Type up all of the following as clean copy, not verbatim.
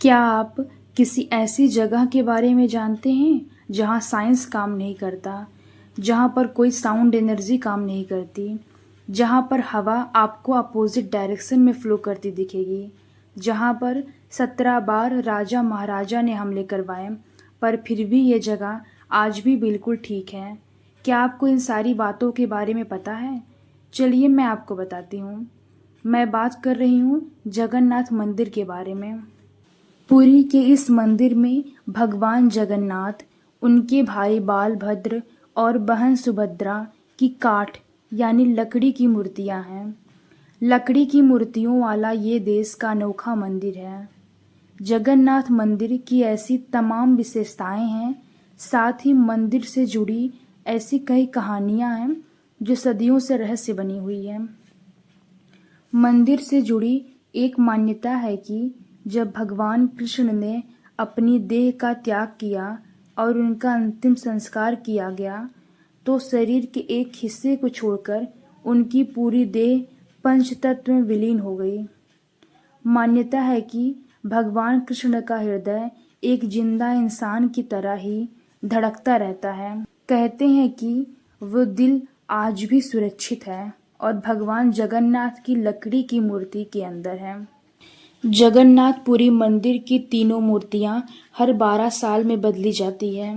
क्या आप किसी ऐसी जगह के बारे में जानते हैं जहां साइंस काम नहीं करता, जहां पर कोई साउंड एनर्जी काम नहीं करती, जहां पर हवा आपको अपोजिट डायरेक्शन में फ्लो करती दिखेगी, जहां पर 17 बार राजा महाराजा ने हमले करवाए पर फिर भी ये जगह आज भी बिल्कुल ठीक है? क्या आपको इन सारी बातों के बारे में पता है? चलिए मैं आपको बताती हूँ। मैं बात कर रही हूँ जगन्नाथ मंदिर के बारे में। पुरी के इस मंदिर में भगवान जगन्नाथ, उनके भाई बालभद्र और बहन सुभद्रा की काठ यानी लकड़ी की मूर्तियां हैं। लकड़ी की मूर्तियों वाला ये देश का अनोखा मंदिर है। जगन्नाथ मंदिर की ऐसी तमाम विशेषताएं हैं, साथ ही मंदिर से जुड़ी ऐसी कई कहानियां हैं जो सदियों से रहस्य बनी हुई है। मंदिर से जुड़ी एक मान्यता है कि जब भगवान कृष्ण ने अपनी देह का त्याग किया और उनका अंतिम संस्कार किया गया, तो शरीर के एक हिस्से को छोड़कर उनकी पूरी देह पंचतत्व में विलीन हो गई। मान्यता है कि भगवान कृष्ण का हृदय एक जिंदा इंसान की तरह ही धड़कता रहता है। कहते हैं कि वो दिल आज भी सुरक्षित है और भगवान जगन्नाथ की लकड़ी की मूर्ति के अंदर है। जगन्नाथपुरी मंदिर की तीनों मूर्तियां हर 12 साल में बदली जाती हैं।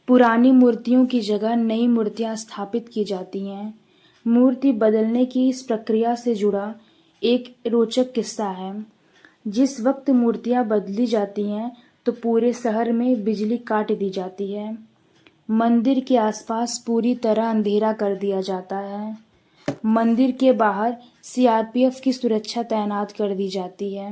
पुरानी मूर्तियों की जगह नई मूर्तियां स्थापित की जाती हैं। मूर्ति बदलने की इस प्रक्रिया से जुड़ा एक रोचक किस्सा है। जिस वक्त मूर्तियां बदली जाती हैं तो पूरे शहर में बिजली काट दी जाती है। मंदिर के आसपास पूरी तरह अंधेरा कर दिया जाता है। मंदिर के बाहर सीआरपीएफ की सुरक्षा तैनात कर दी जाती है।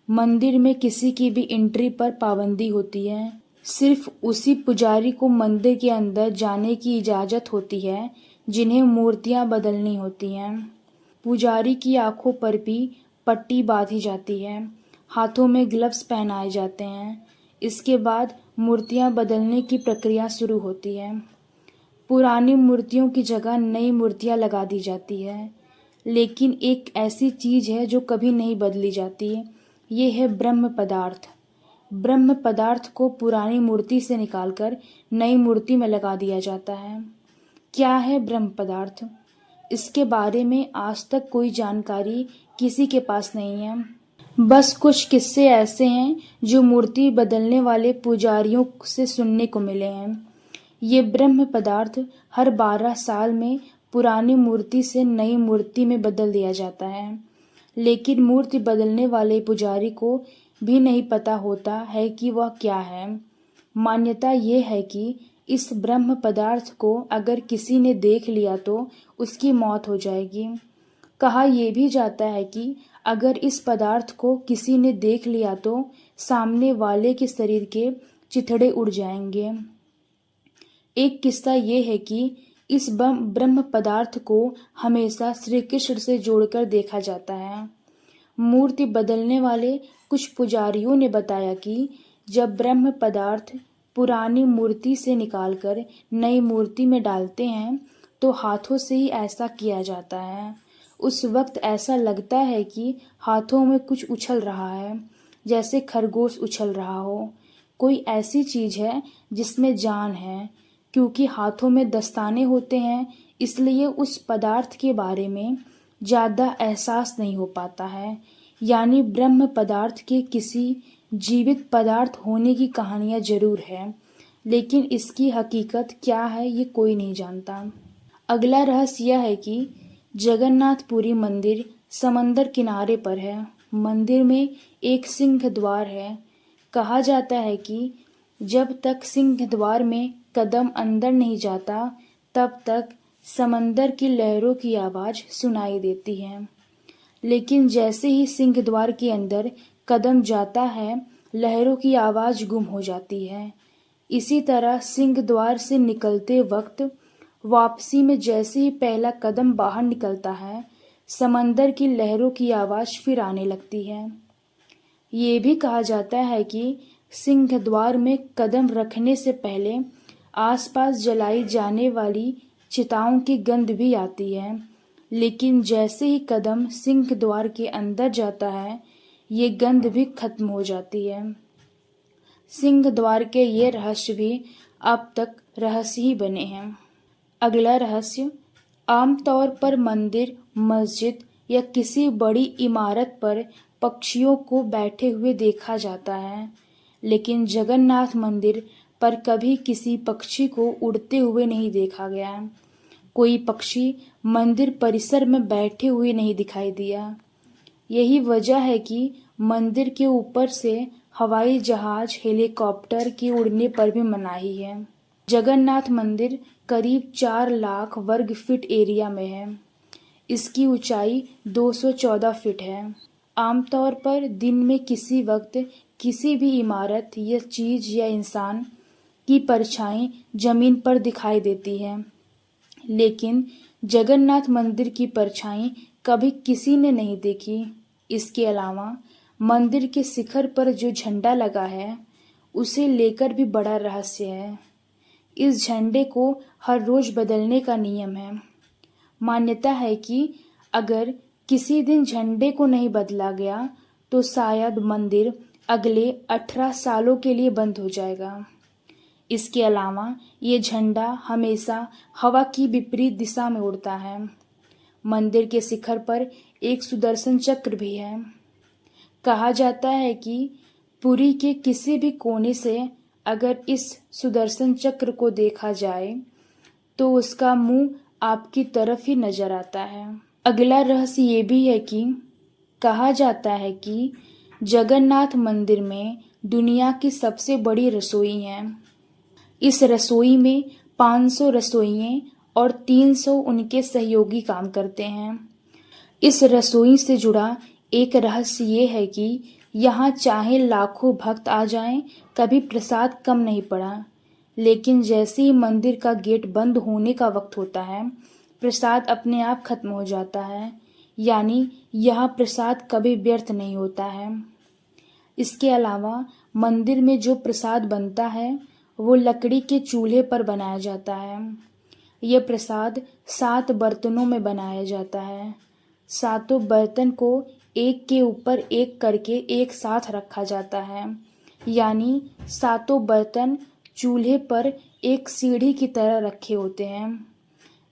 मंदिर में किसी की भी एंट्री पर पाबंदी होती है। सिर्फ उसी पुजारी को मंदिर के अंदर जाने की इजाजत होती है जिन्हें मूर्तियां बदलनी होती हैं। पुजारी की आंखों पर भी पट्टी बांधी जाती है। हाथों में ग्लव्स पहनाए जाते हैं। इसके बाद मूर्तियां बदलने की प्रक्रिया शुरू होती है। पुरानी मूर्तियों की जगह नई मूर्तियां लगा दी जाती है। लेकिन एक ऐसी चीज है जो कभी नहीं बदली जाती, ये है ब्रह्म पदार्थ। ब्रह्म पदार्थ को पुरानी मूर्ति से निकालकर नई मूर्ति में लगा दिया जाता है। क्या है ब्रह्म पदार्थ? इसके बारे में आज तक कोई जानकारी किसी के पास नहीं है। बस कुछ किस्से ऐसे हैं जो मूर्ति बदलने वाले पुजारियों से सुनने को मिले हैं। ये ब्रह्म पदार्थ हर 12 साल में पुरानी मूर्ति से नई मूर्ति में बदल दिया जाता है। लेकिन मूर्ति बदलने वाले पुजारी को भी नहीं पता होता है कि वह क्या है। मान्यता ये है कि इस ब्रह्म पदार्थ को अगर किसी ने देख लिया तो उसकी मौत हो जाएगी। कहा यह भी जाता है कि अगर इस पदार्थ को किसी ने देख लिया तो सामने वाले के शरीर के चिथड़े उड़ जाएंगे। एक किस्सा ये है कि इस ब्रह्म पदार्थ को हमेशा श्री कृष्ण से जोड़कर देखा जाता है। मूर्ति बदलने वाले कुछ पुजारियों ने बताया कि जब ब्रह्म पदार्थ पुरानी मूर्ति से निकालकर नई मूर्ति में डालते हैं तो हाथों से ही ऐसा किया जाता है। उस वक्त ऐसा लगता है कि हाथों में कुछ उछल रहा है, जैसे खरगोश उछल रहा हो। कोई ऐसी चीज है जिसमें जान है। क्योंकि हाथों में दस्ताने होते हैं, इसलिए उस पदार्थ के बारे में ज़्यादा एहसास नहीं हो पाता है। यानी ब्रह्म पदार्थ के किसी जीवित पदार्थ होने की कहानियाँ जरूर है, लेकिन इसकी हकीकत क्या है ये कोई नहीं जानता। अगला रहस्य यह है कि जगन्नाथपुरी मंदिर समंदर किनारे पर है। मंदिर में एक सिंह द्वार है। कहा जाता है कि जब तक सिंह द्वार में कदम अंदर नहीं जाता तब तक समंदर की लहरों की आवाज सुनाई देती है। लेकिन जैसे ही सिंह द्वार के अंदर कदम जाता है लहरों की आवाज गुम हो जाती है। इसी तरह सिंह द्वार से निकलते वक्त वापसी में जैसे ही पहला कदम बाहर निकलता है समंदर की लहरों की आवाज फिर आने लगती है। ये भी कहा जाता है कि सिंह द्वार में कदम रखने से पहले आसपास जलाई जाने वाली चिताओं की गंध भी आती है। लेकिन जैसे ही कदम सिंह द्वार के अंदर जाता है ये गंध भी खत्म हो जाती है। सिंह द्वार के ये रहस्य भी अब तक रहस्य ही बने हैं। अगला रहस्य, आमतौर पर मंदिर, मस्जिद या किसी बड़ी इमारत पर पक्षियों को बैठे हुए देखा जाता है, लेकिन जगन्नाथ मंदिर पर कभी किसी पक्षी को उड़ते हुए नहीं देखा गया। कोई पक्षी मंदिर परिसर में बैठे हुए नहीं दिखाई दिया। यही वजह है कि मंदिर के ऊपर से हवाई जहाज, हेलीकॉप्टर के उड़ने पर भी मनाही है। जगन्नाथ मंदिर करीब 4 लाख वर्ग फीट एरिया में है। इसकी ऊंचाई 214 फीट है। आमतौर पर दिन में किसी वक्त किसी भी इमारत या चीज या इंसान की परछाई जमीन पर दिखाई देती है, लेकिन जगन्नाथ मंदिर की परछाई कभी किसी ने नहीं देखी। इसके अलावा मंदिर के शिखर पर जो झंडा लगा है, उसे लेकर भी बड़ा रहस्य है। इस झंडे को हर रोज बदलने का नियम है। मान्यता है कि अगर किसी दिन झंडे को नहीं बदला गया तो शायद मंदिर अगले 18 सालों के लिए बंद हो जाएगा। इसके अलावा ये झंडा हमेशा हवा की विपरीत दिशा में उड़ता है। मंदिर के शिखर पर एक सुदर्शन चक्र भी है। कहा जाता है कि पुरी के किसी भी कोने से अगर इस सुदर्शन चक्र को देखा जाए तो उसका मुंह आपकी तरफ ही नजर आता है। अगला रहस्य ये भी है कि कहा जाता है कि जगन्नाथ मंदिर में दुनिया की सबसे बड़ी रसोई है। इस रसोई में 500 रसोइये और 300 उनके सहयोगी काम करते हैं। इस रसोई से जुड़ा एक रहस्य ये है कि यहाँ चाहे लाखों भक्त आ जाएं, कभी प्रसाद कम नहीं पड़ा। लेकिन जैसे ही मंदिर का गेट बंद होने का वक्त होता है, प्रसाद अपने आप खत्म हो जाता है। यानी यह प्रसाद कभी व्यर्थ नहीं होता है। इसके अलावा मंदिर में जो प्रसाद बनता है वो लकड़ी के चूल्हे पर बनाया जाता है। यह प्रसाद 7 बर्तनों में बनाया जाता है। 7 बर्तन को एक के ऊपर एक करके एक साथ रखा जाता है। यानी 7 बर्तन चूल्हे पर एक सीढ़ी की तरह रखे होते हैं।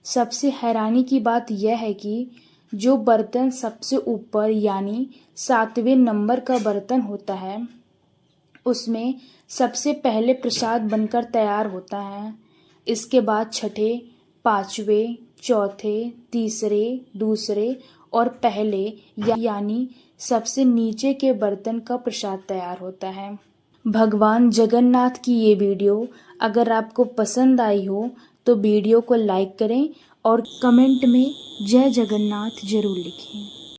सबसे हैरानी की बात यह है कि जो बर्तन सबसे ऊपर यानी 7वें नंबर का बर्तन होता है, उसमें सबसे पहले प्रसाद बनकर तैयार होता है। इसके बाद छठे, 5वें, चौथे, तीसरे, दूसरे और पहले यानी सबसे नीचे के बर्तन का प्रसाद तैयार होता है। भगवान जगन्नाथ की ये वीडियो अगर आपको पसंद आई हो तो वीडियो को लाइक करें और कमेंट में जय जगन्नाथ जरूर लिखें।